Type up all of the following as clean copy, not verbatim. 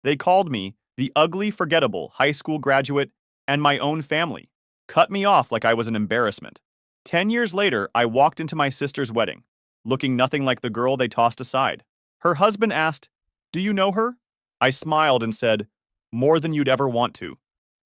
They called me the ugly, forgettable high school graduate, and my own family cut me off like I was an embarrassment. 10 years later, I walked into my sister's wedding, looking nothing like the girl they tossed aside. Her husband asked, "Do you know her?" I smiled and said, "More than you'd ever want to."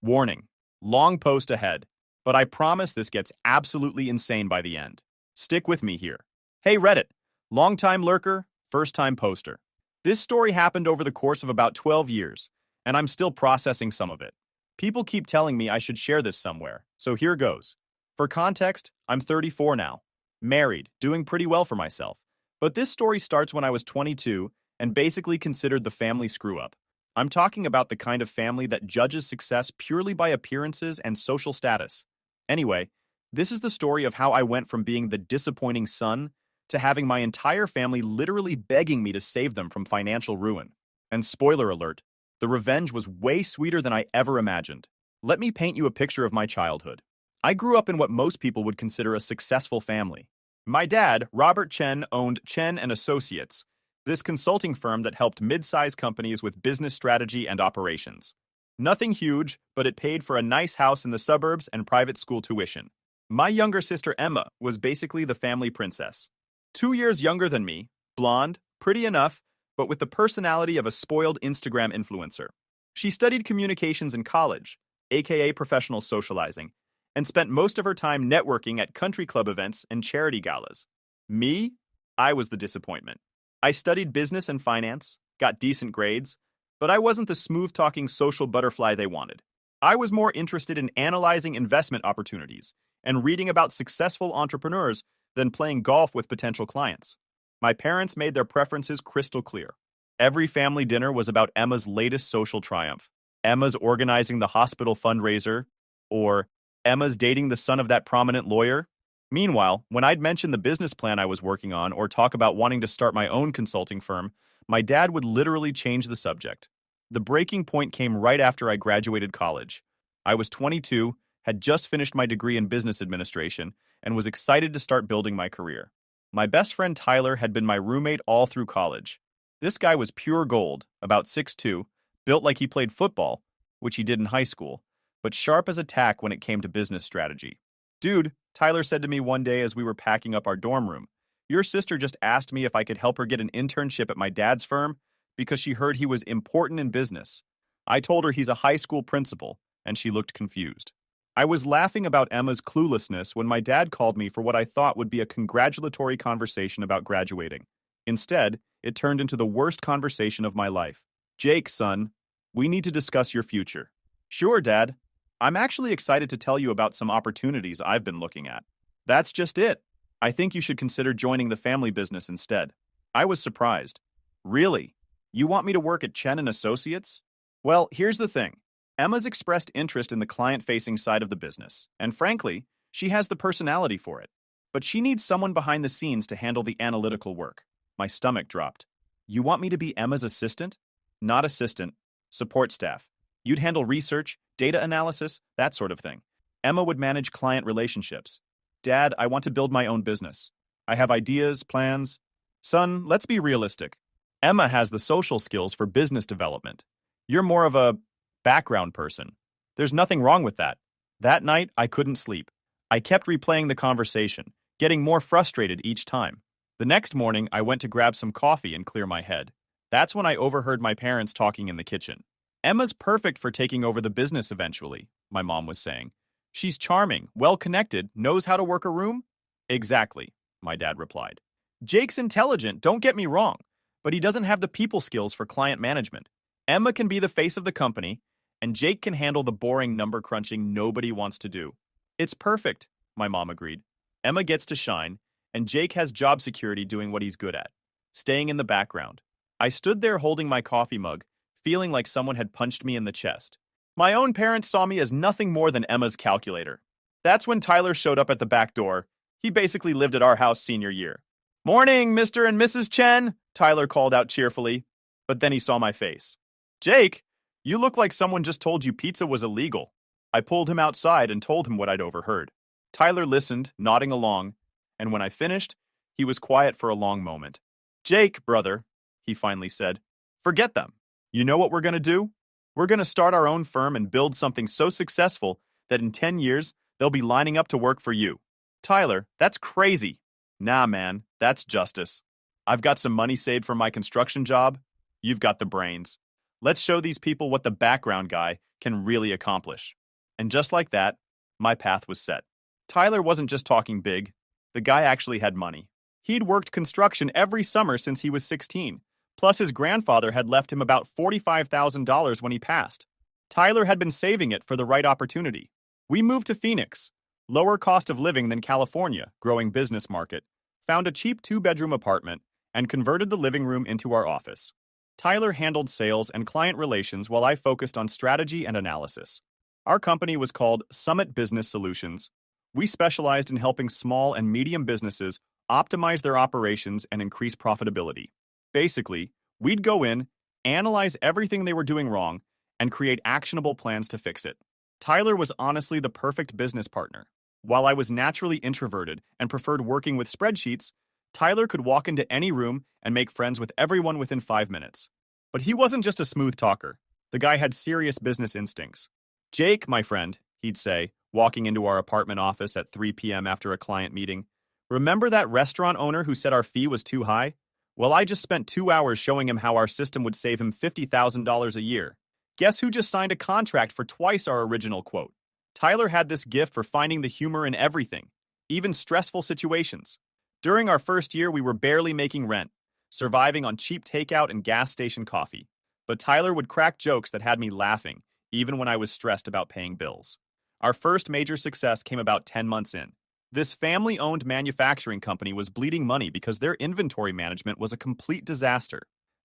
Warning, long post ahead, but I promise this gets absolutely insane by the end. Stick with me here. Hey Reddit, long-time lurker, first-time poster. This story happened over the course of about 12 years, and I'm still processing some of it. People keep telling me I should share this somewhere, so here goes. For context, I'm 34 now, married, doing pretty well for myself. But this story starts when I was 22 and basically considered the family screw-up. I'm talking about the kind of family that judges success purely by appearances and social status. Anyway, this is the story of how I went from being the disappointing son to having my entire family literally begging me to save them from financial ruin. And spoiler alert, the revenge was way sweeter than I ever imagined. Let me paint you a picture of my childhood. I grew up in what most people would consider a successful family. My dad, Robert Chen, owned Chen and Associates, this consulting firm that helped mid-sized companies with business strategy and operations. Nothing huge, but it paid for a nice house in the suburbs and private school tuition. My younger sister Emma was basically the family princess. 2 years younger than me, blonde, pretty enough, but with the personality of a spoiled Instagram influencer. She studied communications in college, aka professional socializing, and spent most of her time networking at country club events and charity galas. Me? I was the disappointment. I studied business and finance, got decent grades, but I wasn't the smooth-talking social butterfly they wanted. I was more interested in analyzing investment opportunities and reading about successful entrepreneurs than playing golf with potential clients. My parents made their preferences crystal clear. Every family dinner was about Emma's latest social triumph. Emma's organizing the hospital fundraiser, or Emma's dating the son of that prominent lawyer. Meanwhile, when I'd mention the business plan I was working on or talk about wanting to start my own consulting firm, my dad would literally change the subject. The breaking point came right after I graduated college. I was 22, had just finished my degree in business administration, and was excited to start building my career. My best friend Tyler had been my roommate all through college. This guy was pure gold, about 6'2", built like he played football, which he did in high school, but sharp as a tack when it came to business strategy. "Dude," Tyler said to me one day as we were packing up our dorm room, "your sister just asked me if I could help her get an internship at my dad's firm because she heard he was important in business. I told her he's a high school principal, and she looked confused." I was laughing about Emma's cluelessness when my dad called me for what I thought would be a congratulatory conversation about graduating. Instead, it turned into the worst conversation of my life. "Jake, son, we need to discuss your future." "Sure, Dad. I'm actually excited to tell you about some opportunities I've been looking at." "That's just it. I think you should consider joining the family business instead." I was surprised. "Really? You want me to work at Chen and Associates?" Well, here's the thing. Emma's expressed interest in the client-facing side of the business, and frankly, she has the personality for it. But she needs someone behind the scenes to handle the analytical work. My stomach dropped. "You want me to be Emma's assistant?" "Not assistant. Support staff. You'd handle research, data analysis, that sort of thing. Emma would manage client relationships." "Dad, I want to build my own business. I have ideas, plans." "Son, let's be realistic. Emma has the social skills for business development. You're more of a background person. There's nothing wrong with that." That night, I couldn't sleep. I kept replaying the conversation, getting more frustrated each time. The next morning, I went to grab some coffee and clear my head. That's when I overheard my parents talking in the kitchen. "Emma's perfect for taking over the business eventually," my mom was saying. "She's charming, well-connected, knows how to work a room." "Exactly," my dad replied. "Jake's intelligent, don't get me wrong, but he doesn't have the people skills for client management. Emma can be the face of the company, and Jake can handle the boring number crunching nobody wants to do." "It's perfect," my mom agreed. "Emma gets to shine, and Jake has job security doing what he's good at, staying in the background." I stood there holding my coffee mug, feeling like someone had punched me in the chest. My own parents saw me as nothing more than Emma's calculator. That's when Tyler showed up at the back door. He basically lived at our house senior year. "Morning, Mr. and Mrs. Chen," Tyler called out cheerfully, but then he saw my face. "Jake, you look like someone just told you pizza was illegal." I pulled him outside and told him what I'd overheard. Tyler listened, nodding along, and when I finished, he was quiet for a long moment. "Jake, brother," he finally said, "forget them. You know what we're going to do? We're going to start our own firm and build something so successful that in 10 years, they'll be lining up to work for you. Tyler, that's crazy. Nah, man, that's justice. I've got some money saved from my construction job. You've got the brains. Let's show these people what the background guy can really accomplish. And just like that, my path was set. Tyler wasn't just talking big. The guy actually had money. He'd worked construction every summer since he was 16. Plus, his grandfather had left him about $45,000 when he passed. Tyler had been saving it for the right opportunity. We moved to Phoenix, lower cost of living than California, growing business market, found a cheap two-bedroom apartment, and converted the living room into our office. Tyler handled sales and client relations while I focused on strategy and analysis. Our company was called Summit Business Solutions. We specialized in helping small and medium businesses optimize their operations and increase profitability. Basically, we'd go in, analyze everything they were doing wrong, and create actionable plans to fix it. Tyler was honestly the perfect business partner. While I was naturally introverted and preferred working with spreadsheets, Tyler could walk into any room and make friends with everyone within 5 minutes. But he wasn't just a smooth talker. The guy had serious business instincts. Jake, my friend, he'd say, walking into our apartment office at 3 p.m. after a client meeting. Remember that restaurant owner who said our fee was too high? Well, I just spent 2 hours showing him how our system would save him $50,000 a year. Guess who just signed a contract for twice our original quote? Tyler had this gift for finding the humor in everything, even stressful situations. During our first year, we were barely making rent, surviving on cheap takeout and gas station coffee. But Tyler would crack jokes that had me laughing, even when I was stressed about paying bills. Our first major success came about 10 months in. This family-owned manufacturing company was bleeding money because their inventory management was a complete disaster.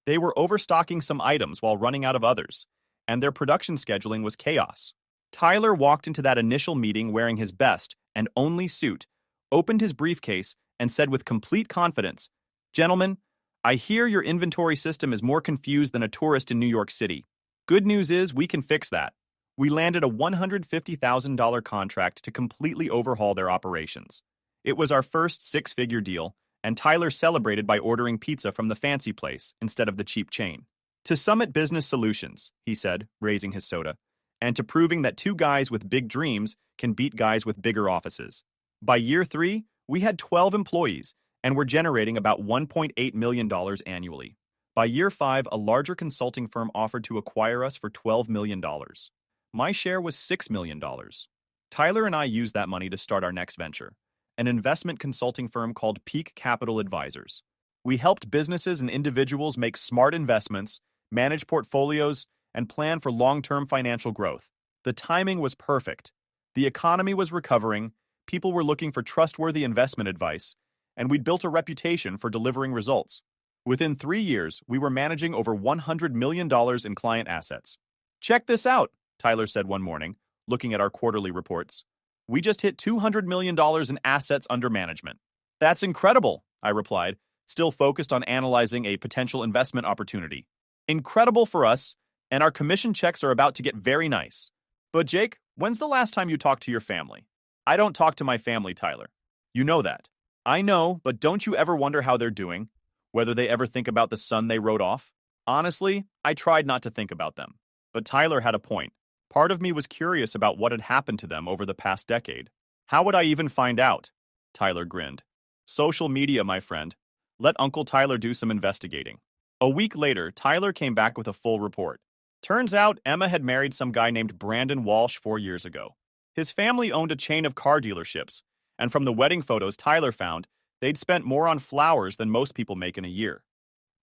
They were overstocking some items while running out of others, and their production scheduling was chaos. Tyler walked into that initial meeting wearing his best and only suit, opened his briefcase, and said with complete confidence, "Gentlemen, I hear your inventory system is more confused than a tourist in New York City. Good news is we can fix that." We landed a $150,000 contract to completely overhaul their operations. It was our first six-figure deal, and Tyler celebrated by ordering pizza from the fancy place instead of the cheap chain. "To Summit Business Solutions," he said, raising his soda, "and to proving that two guys with big dreams can beat guys with bigger offices." By year 3, we had 12 employees and were generating about $1.8 million annually. By year 5, a larger consulting firm offered to acquire us for $12 million. My share was $6 million. Tyler and I used that money to start our next venture, an investment consulting firm called Peak Capital Advisors. We helped businesses and individuals make smart investments, manage portfolios, and plan for long-term financial growth. The timing was perfect. The economy was recovering, people were looking for trustworthy investment advice, and we'd built a reputation for delivering results. Within 3 years, we were managing over $100 million in client assets. "Check this out," Tyler said one morning, looking at our quarterly reports. "We just hit $200 million in assets under management." "That's incredible," I replied, still focused on analyzing a potential investment opportunity. "Incredible for us, and our commission checks are about to get very nice. But Jake, when's the last time you talked to your family?" "I don't talk to my family, Tyler. You know that." "I know, but don't you ever wonder how they're doing? Whether they ever think about the son they wrote off?" Honestly, I tried not to think about them. But Tyler had a point. Part of me was curious about what had happened to them over the past decade. "How would I even find out?" Tyler grinned. "Social media, my friend. Let Uncle Tyler do some investigating." A week later, Tyler came back with a full report. Turns out Emma had married some guy named Brandon Walsh 4 years ago. His family owned a chain of car dealerships, and from the wedding photos Tyler found, they'd spent more on flowers than most people make in a year.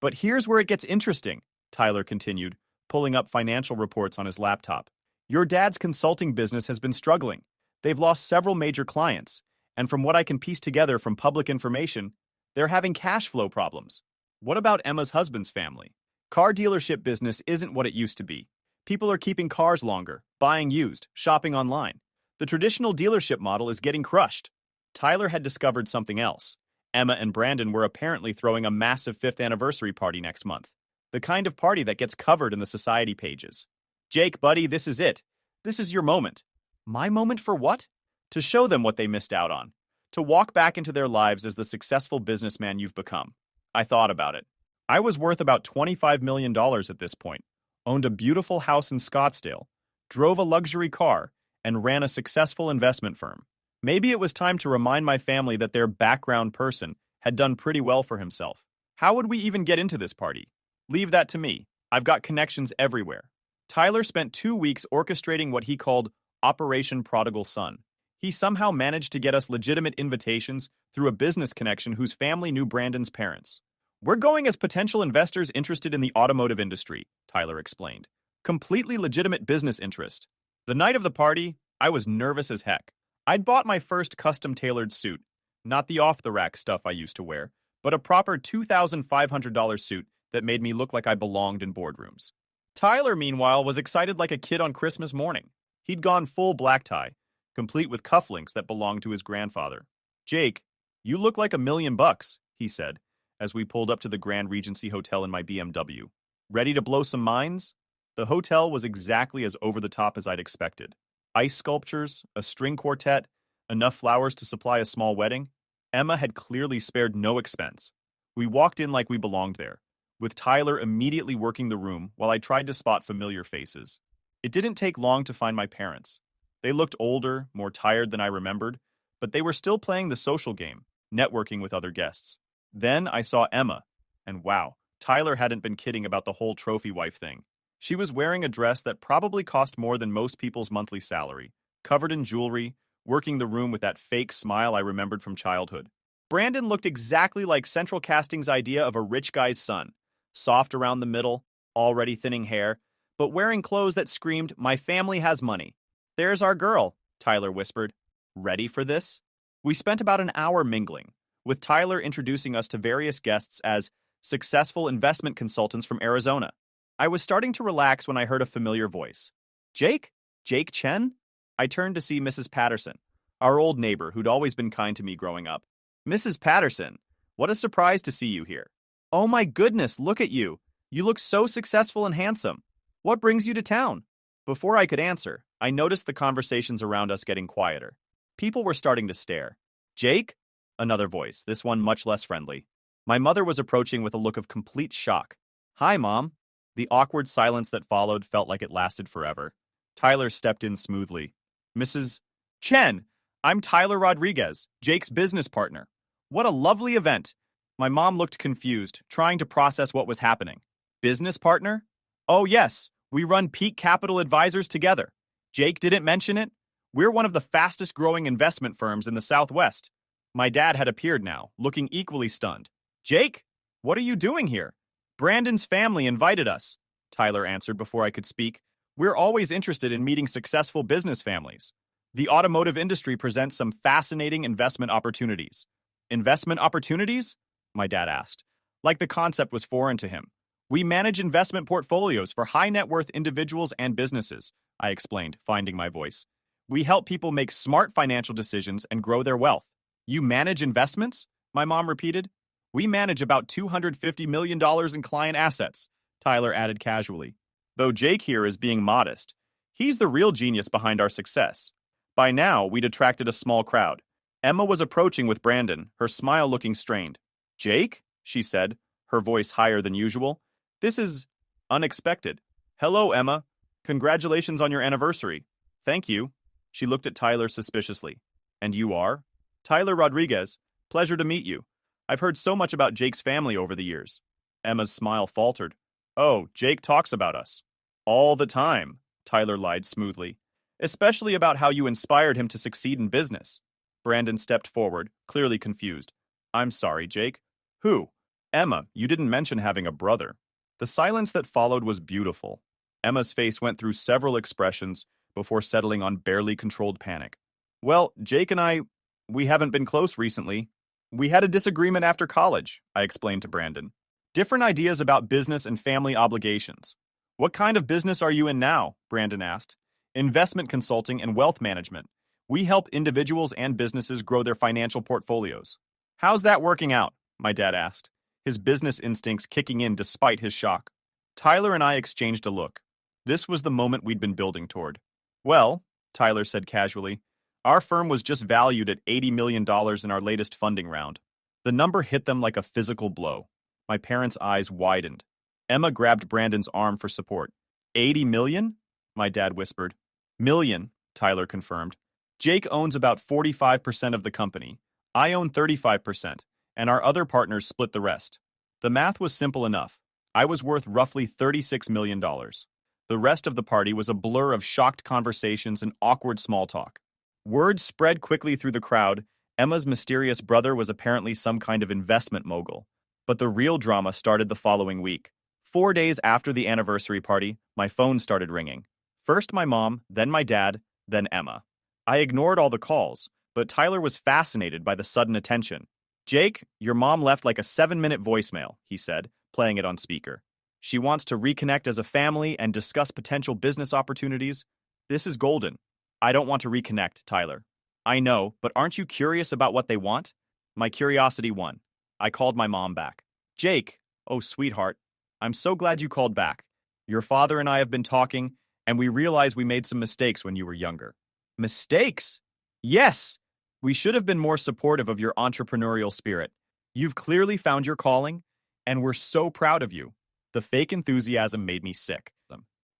"But here's where it gets interesting," Tyler continued, pulling up financial reports on his laptop. "Your dad's consulting business has been struggling. They've lost several major clients, and from what I can piece together from public information, they're having cash flow problems." "What about Emma's husband's family?" "Car dealership business isn't what it used to be. People are keeping cars longer, buying used, shopping online. The traditional dealership model is getting crushed." Tyler had discovered something else. Emma and Brandon were apparently throwing a massive 5th anniversary party next month. The kind of party that gets covered in the society pages. "Jake, buddy, this is it. This is your moment." "My moment for what?" "To show them what they missed out on. To walk back into their lives as the successful businessman you've become." I thought about it. I was worth about $25 million at this point, owned a beautiful house in Scottsdale, drove a luxury car, and ran a successful investment firm. Maybe it was time to remind my family that their background person had done pretty well for himself. How would we even get into this party? Leave that to me. I've got connections everywhere. Tyler spent 2 weeks orchestrating what he called Operation Prodigal Son. He somehow managed to get us legitimate invitations through a business connection whose family knew Brandon's parents. We're going as potential investors interested in the automotive industry, Tyler explained. Completely legitimate business interest. The night of the party, I was nervous as heck. I'd bought my first custom-tailored suit, not the off-the-rack stuff I used to wear, but a proper $2,500 suit that made me look like I belonged in boardrooms. Tyler, meanwhile, was excited like a kid on Christmas morning. He'd gone full black tie, complete with cufflinks that belonged to his grandfather. "Jake, you look like $1,000,000, he said, as we pulled up to the Grand Regency Hotel in my BMW. Ready to blow some minds? The hotel was exactly as over-the-top as I'd expected. Ice sculptures, a string quartet, enough flowers to supply a small wedding. Emma had clearly spared no expense. We walked in like we belonged there, with Tyler immediately working the room while I tried to spot familiar faces. It didn't take long to find my parents. They looked older, more tired than I remembered, but they were still playing the social game, networking with other guests. Then I saw Emma, and wow, Tyler hadn't been kidding about the whole trophy wife thing. She was wearing a dress that probably cost more than most people's monthly salary, covered in jewelry, working the room with that fake smile I remembered from childhood. Brandon looked exactly like Central Casting's idea of a rich guy's son, soft around the middle, already thinning hair, but wearing clothes that screamed, "My family has money." "There's our girl," Tyler whispered. "Ready for this?" We spent about an hour mingling, with Tyler introducing us to various guests as successful investment consultants from Arizona. I was starting to relax when I heard a familiar voice. "Jake? Jake Chen?" I turned to see Mrs. Patterson, our old neighbor who'd always been kind to me growing up. "Mrs. Patterson, what a surprise to see you here." "Oh my goodness, look at you. You look so successful and handsome. What brings you to town?" Before I could answer, I noticed the conversations around us getting quieter. People were starting to stare. "Jake?" Another voice, this one much less friendly. My mother was approaching with a look of complete shock. "Hi, Mom." The awkward silence that followed felt like it lasted forever. Tyler stepped in smoothly. "Mrs. Chen, I'm Tyler Rodriguez, Jake's business partner. What a lovely event." My mom looked confused, trying to process what was happening. "Business partner? Oh, yes, we run Peak Capital Advisors together. Jake didn't mention it. We're one of the fastest growing investment firms in the Southwest." My dad had appeared now, looking equally stunned. "Jake, what are you doing here?" "Brandon's family invited us," Tyler answered before I could speak. "We're always interested in meeting successful business families. The automotive industry presents some fascinating investment opportunities." "Investment opportunities?" my dad asked. Like the concept was foreign to him. "We manage investment portfolios for high net worth individuals and businesses," I explained, finding my voice. "We help people make smart financial decisions and grow their wealth." "You manage investments?" my mom repeated. "We manage about $250 million in client assets," Tyler added casually. Though Jake here is being modest, he's the real genius behind our success. By now, we'd attracted a small crowd. Emma was approaching with Brandon, her smile looking strained. "Jake?" she said, her voice higher than usual. "This is unexpected." "Hello, Emma. Congratulations on your anniversary." "Thank you." She looked at Tyler suspiciously. "And you are?" "Tyler Rodriguez. Pleasure to meet you. I've heard so much about Jake's family over the years." Emma's smile faltered. "Oh, Jake talks about us." "All the time," Tyler lied smoothly. "Especially about how you inspired him to succeed in business." Brandon stepped forward, clearly confused. "I'm sorry, Jake. Who?" "Emma, you didn't mention having a brother." The silence that followed was beautiful. Emma's face went through several expressions before settling on barely controlled panic. "Well, Jake and we haven't been close recently. We had a disagreement after college," I explained to Brandon. "Different ideas about business and family obligations." "What kind of business are you in now?" Brandon asked. "Investment consulting and wealth management. We help individuals and businesses grow their financial portfolios." "How's that working out?" my dad asked, his business instincts kicking in despite his shock. Tyler and I exchanged a look. This was the moment we'd been building toward. "Well," Tyler said casually, "our firm was just valued at $80 million in our latest funding round." The number hit them like a physical blow. My parents' eyes widened. Emma grabbed Brandon's arm for support. $80 million? My dad whispered. Million, Tyler confirmed. Jake owns about 45% of the company. I own 35%, and our other partners split the rest. The math was simple enough. I was worth roughly $36 million. The rest of the party was a blur of shocked conversations and awkward small talk. Word spread quickly through the crowd. Emma's mysterious brother was apparently some kind of investment mogul. But the real drama started the following week. 4 days after the anniversary party, my phone started ringing. First my mom, then my dad, then Emma. I ignored all the calls, but Tyler was fascinated by the sudden attention. Jake, your mom left like a 7-minute voicemail, he said, playing it on speaker. She wants to reconnect as a family and discuss potential business opportunities. This is golden. I don't want to reconnect, Tyler. I know, but aren't you curious about what they want? My curiosity won. I called my mom back. Jake, oh sweetheart, I'm so glad you called back. Your father and I have been talking, and we realize we made some mistakes when you were younger. Mistakes? Yes! We should have been more supportive of your entrepreneurial spirit. You've clearly found your calling, and we're so proud of you. The fake enthusiasm made me sick.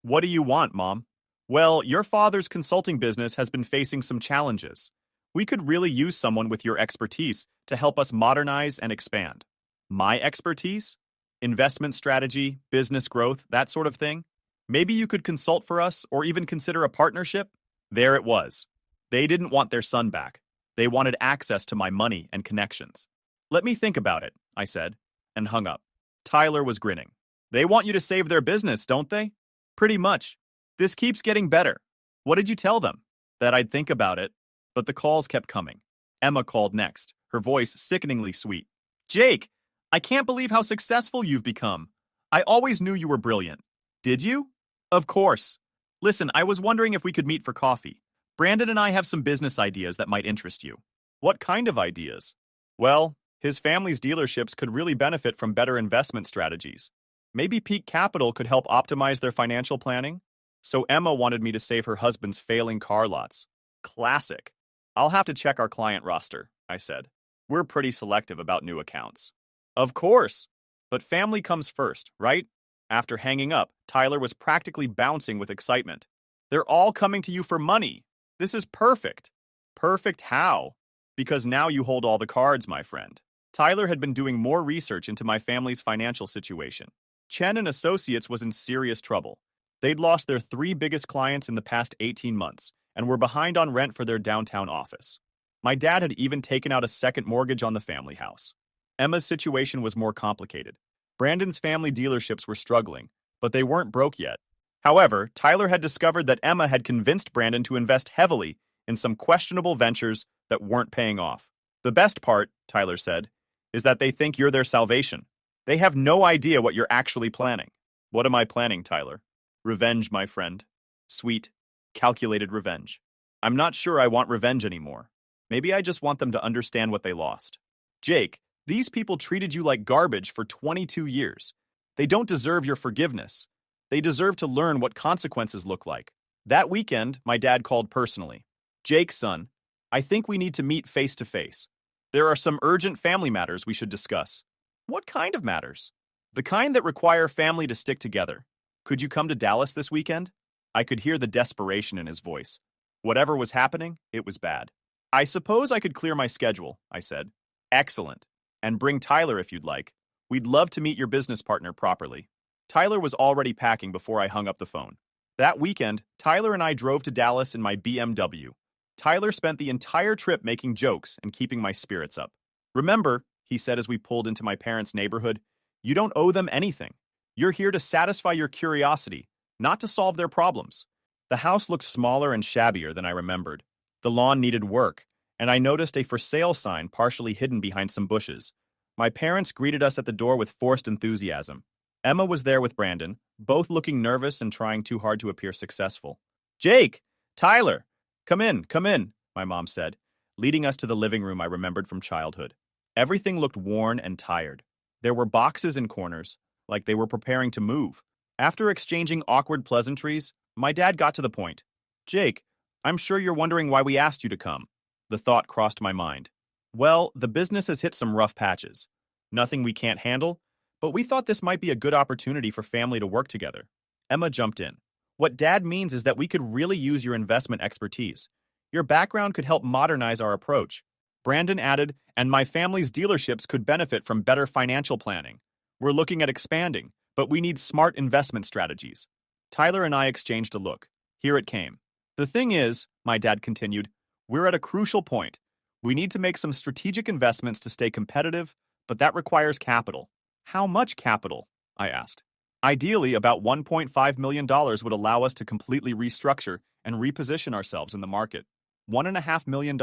What do you want, Mom? Well, your father's consulting business has been facing some challenges. We could really use someone with your expertise to help us modernize and expand. My expertise? Investment strategy, business growth, that sort of thing? Maybe you could consult for us or even consider a partnership? There it was. They didn't want their son back. They wanted access to my money and connections. Let me think about it, I said, and hung up. Tyler was grinning. They want you to save their business, don't they? Pretty much. This keeps getting better. What did you tell them? That I'd think about it. But the calls kept coming. Emma called next, her voice sickeningly sweet. Jake, I can't believe how successful you've become. I always knew you were brilliant. Did you? Of course. Listen, I was wondering if we could meet for coffee. Brandon and I have some business ideas that might interest you. What kind of ideas? Well, his family's dealerships could really benefit from better investment strategies. Maybe Peak Capital could help optimize their financial planning? So Emma wanted me to save her husband's failing car lots. Classic. I'll have to check our client roster, I said. We're pretty selective about new accounts. Of course. But family comes first, right? After hanging up, Tyler was practically bouncing with excitement. They're all coming to you for money. This is perfect. Perfect how? Because now you hold all the cards, my friend. Tyler had been doing more research into my family's financial situation. Chen and Associates was in serious trouble. They'd lost their 3 biggest clients in the past 18 months and were behind on rent for their downtown office. My dad had even taken out a second mortgage on the family house. Emma's situation was more complicated. Brandon's family dealerships were struggling, but they weren't broke yet. However, Tyler had discovered that Emma had convinced Brandon to invest heavily in some questionable ventures that weren't paying off. The best part, Tyler said, is that they think you're their salvation. They have no idea what you're actually planning. What am I planning, Tyler? Revenge, my friend. Sweet, calculated revenge. I'm not sure I want revenge anymore. Maybe I just want them to understand what they lost. Jake, these people treated you like garbage for 22 years. They don't deserve your forgiveness. They deserve to learn what consequences look like. That weekend, my dad called personally. Jake, son, I think we need to meet face to face. There are some urgent family matters we should discuss. What kind of matters? The kind that require family to stick together. Could you come to Dallas this weekend? I could hear the desperation in his voice. Whatever was happening, it was bad. I suppose I could clear my schedule, I said. Excellent. And bring Tyler if you'd like. We'd love to meet your business partner properly. Tyler was already packing before I hung up the phone. That weekend, Tyler and I drove to Dallas in my BMW. Tyler spent the entire trip making jokes and keeping my spirits up. Remember, he said as we pulled into my parents' neighborhood, you don't owe them anything. You're here to satisfy your curiosity, not to solve their problems. The house looked smaller and shabbier than I remembered. The lawn needed work, and I noticed a for sale sign partially hidden behind some bushes. My parents greeted us at the door with forced enthusiasm. Emma was there with Brandon, both looking nervous and trying too hard to appear successful. Jake! Tyler! Come in, my mom said, leading us to the living room I remembered from childhood. Everything looked worn and tired. There were boxes in corners, like they were preparing to move. After exchanging awkward pleasantries, my dad got to the point. Jake, I'm sure you're wondering why we asked you to come. The thought crossed my mind. Well, the business has hit some rough patches. Nothing we can't handle, but we thought this might be a good opportunity for family to work together. Emma jumped in. What Dad means is that we could really use your investment expertise. Your background could help modernize our approach. Brandon added, and my family's dealerships could benefit from better financial planning. We're looking at expanding, but we need smart investment strategies. Tyler and I exchanged a look. Here it came. The thing is, my dad continued, we're at a crucial point. We need to make some strategic investments to stay competitive, but that requires capital. How much capital? I asked. Ideally, about $1.5 million would allow us to completely restructure and reposition ourselves in the market. $1.5 million.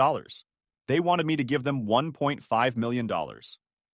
They wanted me to give them $1.5 million.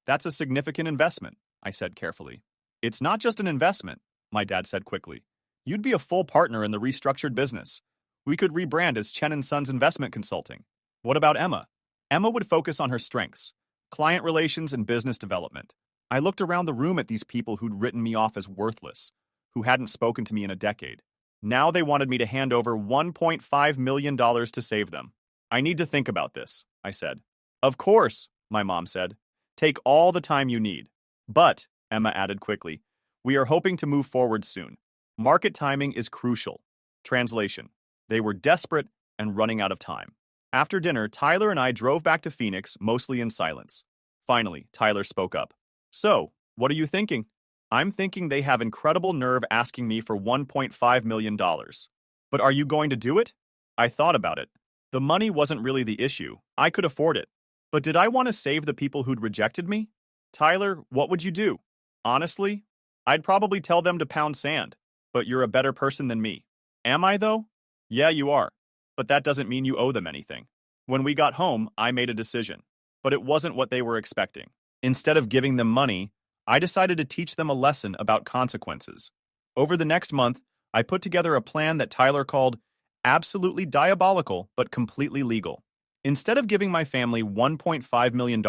That's a significant investment, I said carefully. It's not just an investment, my dad said quickly. You'd be a full partner in the restructured business. We could rebrand as Chen & Sons Investment Consulting. What about Emma? Emma would focus on her strengths, client relations and business development. I looked around the room at these people who'd written me off as worthless, who hadn't spoken to me in a decade. Now they wanted me to hand over $1.5 million to save them. I need to think about this, I said. Of course, my mom said. Take all the time you need. But, Emma added quickly, we are hoping to move forward soon. Market timing is crucial. Translation. They were desperate and running out of time. After dinner, Tyler and I drove back to Phoenix, mostly in silence. Finally, Tyler spoke up. So, what are you thinking? I'm thinking they have incredible nerve asking me for $1.5 million. But are you going to do it? I thought about it. The money wasn't really the issue. I could afford it. But did I want to save the people who'd rejected me? Tyler, what would you do? Honestly, I'd probably tell them to pound sand. But you're a better person than me. Am I, though? Yeah, you are. But that doesn't mean you owe them anything. When we got home, I made a decision. But it wasn't what they were expecting. Instead of giving them money, I decided to teach them a lesson about consequences. Over the next month, I put together a plan that Tyler called absolutely diabolical but completely legal. Instead of giving my family $1.5 million,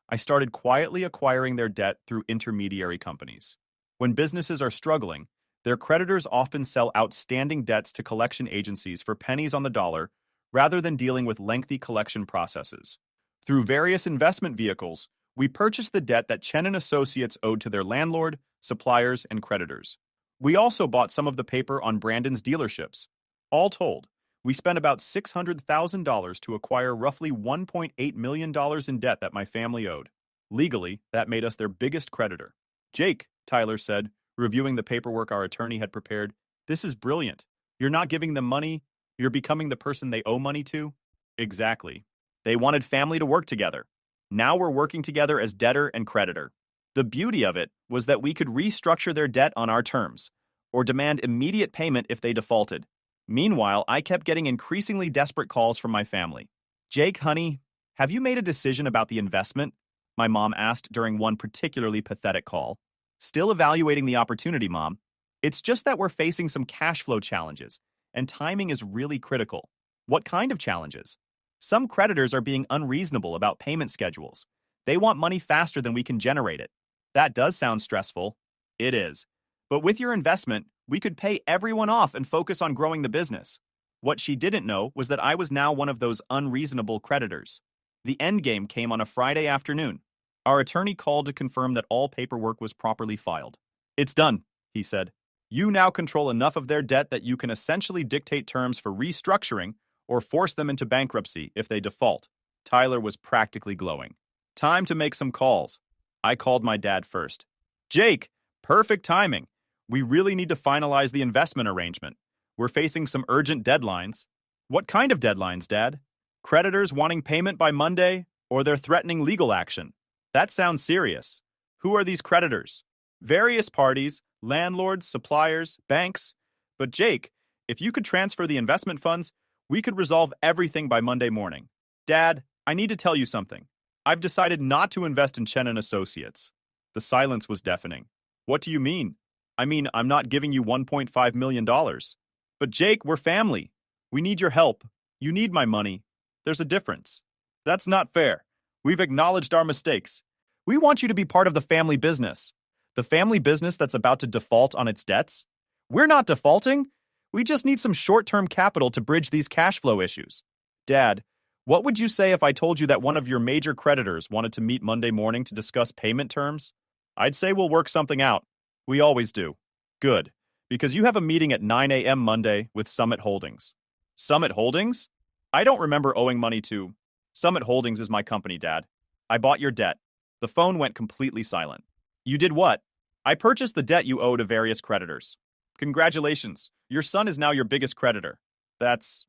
I started quietly acquiring their debt through intermediary companies. When businesses are struggling, their creditors often sell outstanding debts to collection agencies for pennies on the dollar rather than dealing with lengthy collection processes. Through various investment vehicles, we purchased the debt that Chen & Associates owed to their landlord, suppliers, and creditors. We also bought some of the paper on Brandon's dealerships. All told, we spent about $600,000 to acquire roughly $1.8 million in debt that my family owed. Legally, that made us their biggest creditor. Jake, Tyler said, reviewing the paperwork our attorney had prepared, this is brilliant. You're not giving them money, you're becoming the person they owe money to? Exactly. They wanted family to work together. Now we're working together as debtor and creditor. The beauty of it was that we could restructure their debt on our terms, or demand immediate payment if they defaulted. Meanwhile, I kept getting increasingly desperate calls from my family. Jake, honey, have you made a decision about the investment? My mom asked during one particularly pathetic call. Still evaluating the opportunity, Mom. It's just that we're facing some cash flow challenges, and timing is really critical. What kind of challenges? Some creditors are being unreasonable about payment schedules. They want money faster than we can generate it. That does sound stressful. It is. But with your investment, we could pay everyone off and focus on growing the business. What she didn't know was that I was now one of those unreasonable creditors. The endgame came on a Friday afternoon. Our attorney called to confirm that all paperwork was properly filed. It's done, he said. You now control enough of their debt that you can essentially dictate terms for restructuring or force them into bankruptcy if they default. Tyler was practically glowing. Time to make some calls. I called my dad first. Jake, perfect timing. We really need to finalize the investment arrangement. We're facing some urgent deadlines. What kind of deadlines, Dad? Creditors wanting payment by Monday, or they're threatening legal action? That sounds serious. Who are these creditors? Various parties, landlords, suppliers, banks. But Jake, if you could transfer the investment funds, we could resolve everything by Monday morning. Dad, I need to tell you something. I've decided not to invest in Chen & Associates. The silence was deafening. What do you mean? I mean, I'm not giving you $1.5 million. But Jake, we're family. We need your help. You need my money. There's a difference. That's not fair. We've acknowledged our mistakes. We want you to be part of the family business. The family business that's about to default on its debts? We're not defaulting. We just need some short-term capital to bridge these cash flow issues. Dad, what would you say if I told you that one of your major creditors wanted to meet Monday morning to discuss payment terms? I'd say we'll work something out. We always do. Good. Because you have a meeting at 9 a.m. Monday with Summit Holdings. Summit Holdings? I don't remember owing money to. Summit Holdings is my company, Dad. I bought your debt. The phone went completely silent. You did what? I purchased the debt you owe to various creditors. Congratulations. Your son is now your biggest creditor. That's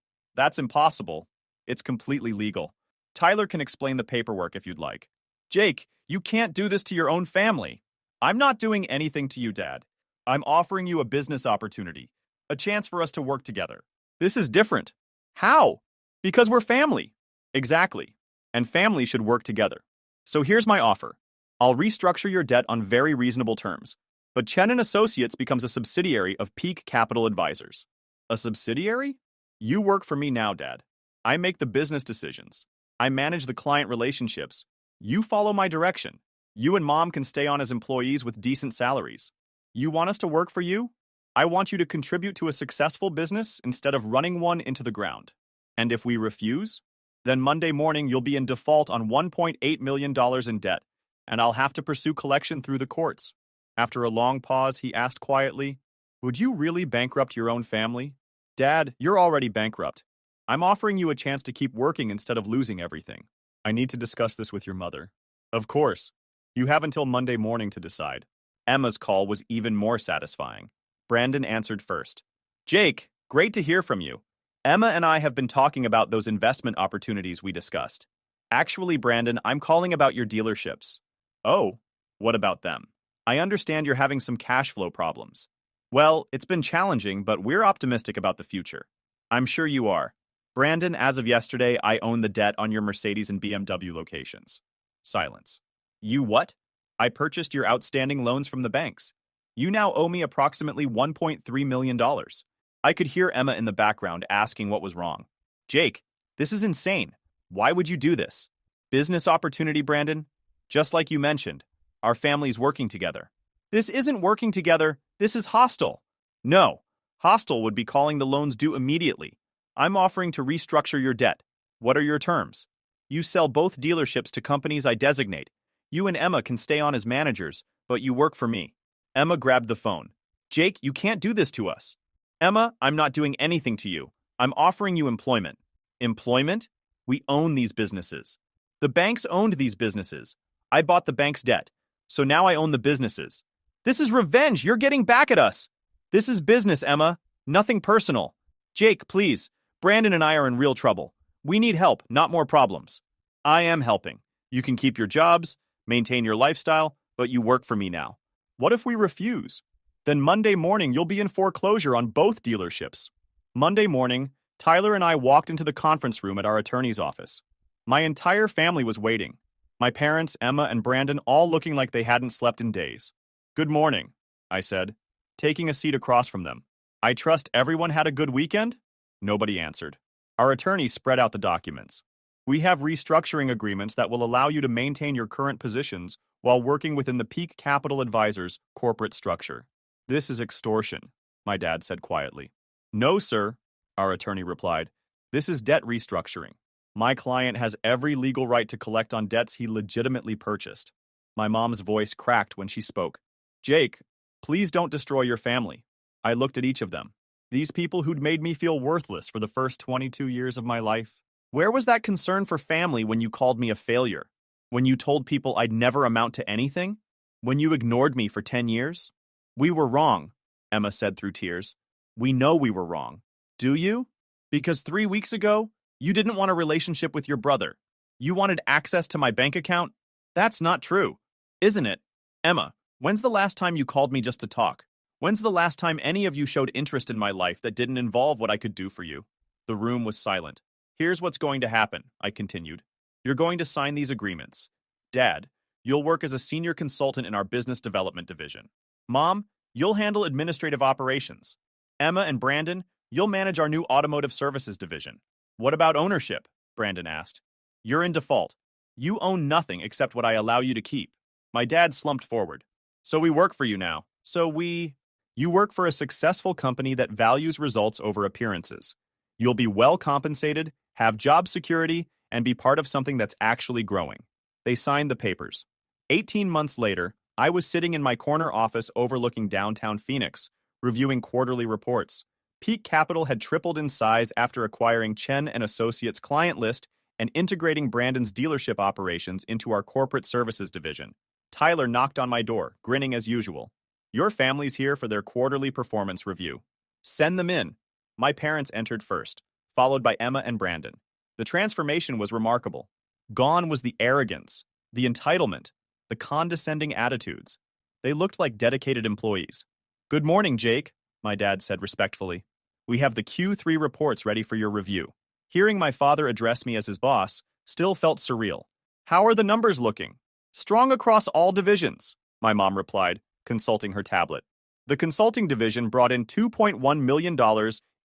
impossible. It's completely legal. Tyler can explain the paperwork if you'd like. Jake, you can't do this to your own family. I'm not doing anything to you, Dad. I'm offering you a business opportunity, a chance for us to work together. This is different. How? Because we're family. Exactly. And families should work together. So here's my offer. I'll restructure your debt on very reasonable terms, but Chen and Associates becomes a subsidiary of Peak Capital Advisors. A subsidiary? You work for me now, Dad. I make the business decisions. I manage the client relationships. You follow my direction. You and Mom can stay on as employees with decent salaries. You want us to work for you? I want you to contribute to a successful business instead of running one into the ground. And if we refuse, then Monday morning you'll be in default on $1.8 million in debt, and I'll have to pursue collection through the courts. After a long pause, he asked quietly, "Would you really bankrupt your own family?" Dad, you're already bankrupt. I'm offering you a chance to keep working instead of losing everything. I need to discuss this with your mother. Of course. You have until Monday morning to decide. Emma's call was even more satisfying. Brandon answered first. Jake, great to hear from you. Emma and I have been talking about those investment opportunities we discussed. Actually, Brandon, I'm calling about your dealerships. Oh, what about them? I understand you're having some cash flow problems. Well, it's been challenging, but we're optimistic about the future. I'm sure you are. Brandon, as of yesterday, I own the debt on your Mercedes and BMW locations. Silence. You what? I purchased your outstanding loans from the banks. You now owe me approximately $1.3 million. I could hear Emma in the background asking what was wrong. Jake, this is insane. Why would you do this? Business opportunity, Brandon? Just like you mentioned, our family's working together. This isn't working together, this is hostile. No, hostile would be calling the loans due immediately. I'm offering to restructure your debt. What are your terms? You sell both dealerships to companies I designate. You and Emma can stay on as managers, but you work for me. Emma grabbed the phone. Jake, you can't do this to us. Emma, I'm not doing anything to you. I'm offering you employment. Employment? We own these businesses. The banks owned these businesses. I bought the bank's debt, so now I own the businesses. This is revenge. You're getting back at us. This is business, Emma. Nothing personal. Jake, please. Brandon and I are in real trouble. We need help, not more problems. I am helping. You can keep your jobs, maintain your lifestyle, but you work for me now. What if we refuse? Then Monday morning you'll be in foreclosure on both dealerships. Monday morning, Tyler and I walked into the conference room at our attorney's office. My entire family was waiting. My parents, Emma, and Brandon all looking like they hadn't slept in days. Good morning, I said, taking a seat across from them. I trust everyone had a good weekend? Nobody answered. Our attorney spread out the documents. We have restructuring agreements that will allow you to maintain your current positions while working within the Peak Capital Advisors corporate structure. This is extortion, my dad said quietly. No, sir, our attorney replied. This is debt restructuring. My client has every legal right to collect on debts he legitimately purchased. My mom's voice cracked when she spoke. Jake, please don't destroy your family. I looked at each of them. These people who'd made me feel worthless for the first 22 years of my life. Where was that concern for family when you called me a failure? When you told people I'd never amount to anything? When you ignored me for 10 years? We were wrong, Emma said through tears. We know we were wrong. Do you? Because 3 weeks ago, you didn't want a relationship with your brother. You wanted access to my bank account? That's not true, isn't it? Emma, when's the last time you called me just to talk? When's the last time any of you showed interest in my life that didn't involve what I could do for you? The room was silent. Here's what's going to happen, I continued. You're going to sign these agreements. Dad, you'll work as a senior consultant in our business development division. Mom, you'll handle administrative operations. Emma and Brandon, you'll manage our new automotive services division. What about ownership? Brandon asked. You're in default. You own nothing except what I allow you to keep. My dad slumped forward. So we work for you now. You work for a successful company that values results over appearances. You'll be well compensated, have job security, and be part of something that's actually growing. They signed the papers. 18 months later, I was sitting in my corner office overlooking downtown Phoenix, reviewing quarterly reports. Peak Capital had tripled in size after acquiring Chen and Associates' client list and integrating Brandon's dealership operations into our corporate services division. Tyler knocked on my door, grinning as usual. Your family's here for their quarterly performance review. Send them in. My parents entered first, followed by Emma and Brandon. The transformation was remarkable. Gone was the arrogance, the entitlement, the condescending attitudes. They looked like dedicated employees. Good morning, Jake, my dad said respectfully. We have the Q3 reports ready for your review. Hearing my father address me as his boss still felt surreal. How are the numbers looking? Strong across all divisions, my mom replied, consulting her tablet. The consulting division brought in $2.1 million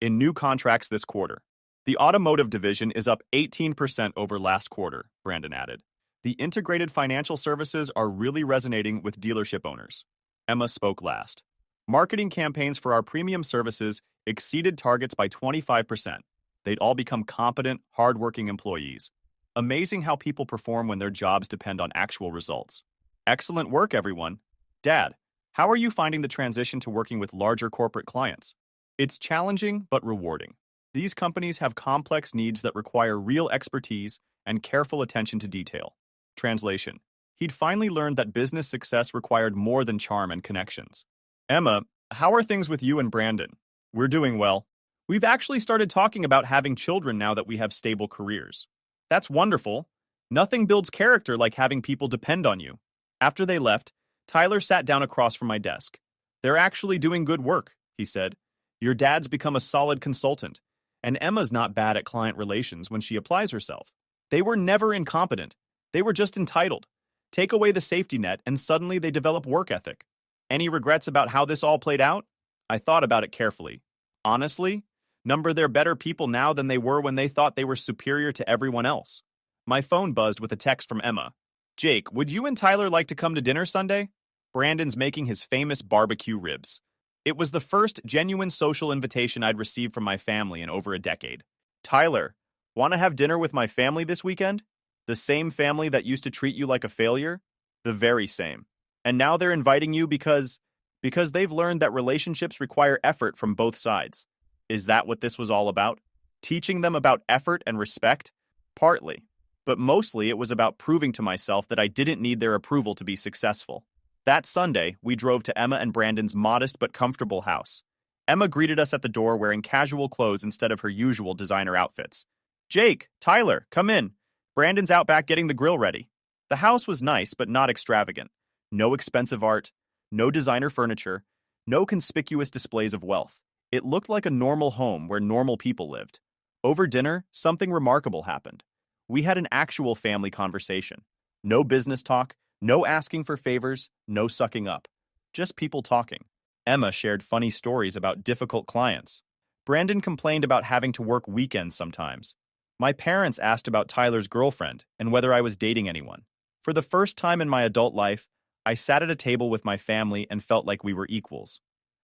in new contracts this quarter. The automotive division is up 18% over last quarter, Brandon added. The integrated financial services are really resonating with dealership owners. Emma spoke last. Marketing campaigns for our premium services exceeded targets by 25%. They'd all become competent, hardworking employees. Amazing how people perform when their jobs depend on actual results. Excellent work, everyone. Dad, how are you finding the transition to working with larger corporate clients? It's challenging but rewarding. These companies have complex needs that require real expertise and careful attention to detail. Translation. He'd finally learned that business success required more than charm and connections. Emma, how are things with you and Brandon? We're doing well. We've actually started talking about having children now that we have stable careers. That's wonderful. Nothing builds character like having people depend on you. After they left, Tyler sat down across from my desk. They're actually doing good work, he said. Your dad's become a solid consultant, and Emma's not bad at client relations when she applies herself. They were never incompetent. They were just entitled. Take away the safety net, and suddenly they develop work ethic. Any regrets about how this all played out? I thought about it carefully. Honestly, they're better people now than they were when they thought they were superior to everyone else. My phone buzzed with a text from Emma. Jake, would you and Tyler like to come to dinner Sunday? Brandon's making his famous barbecue ribs. It was the first genuine social invitation I'd received from my family in over a decade. Tyler, want to have dinner with my family this weekend? The same family that used to treat you like a failure? The very same. And now they're inviting you because they've learned that relationships require effort from both sides. Is that what this was all about? Teaching them about effort and respect? Partly. But mostly it was about proving to myself that I didn't need their approval to be successful. That Sunday, we drove to Emma and Brandon's modest but comfortable house. Emma greeted us at the door wearing casual clothes instead of her usual designer outfits. Jake, Tyler, come in. Brandon's out back getting the grill ready. The house was nice but not extravagant. No expensive art, no designer furniture, no conspicuous displays of wealth. It looked like a normal home where normal people lived. Over dinner, something remarkable happened. We had an actual family conversation. No business talk, no asking for favors, no sucking up. Just people talking. Emma shared funny stories about difficult clients. Brandon complained about having to work weekends sometimes. My parents asked about Tyler's girlfriend and whether I was dating anyone. For the first time in my adult life, I sat at a table with my family and felt like we were equals.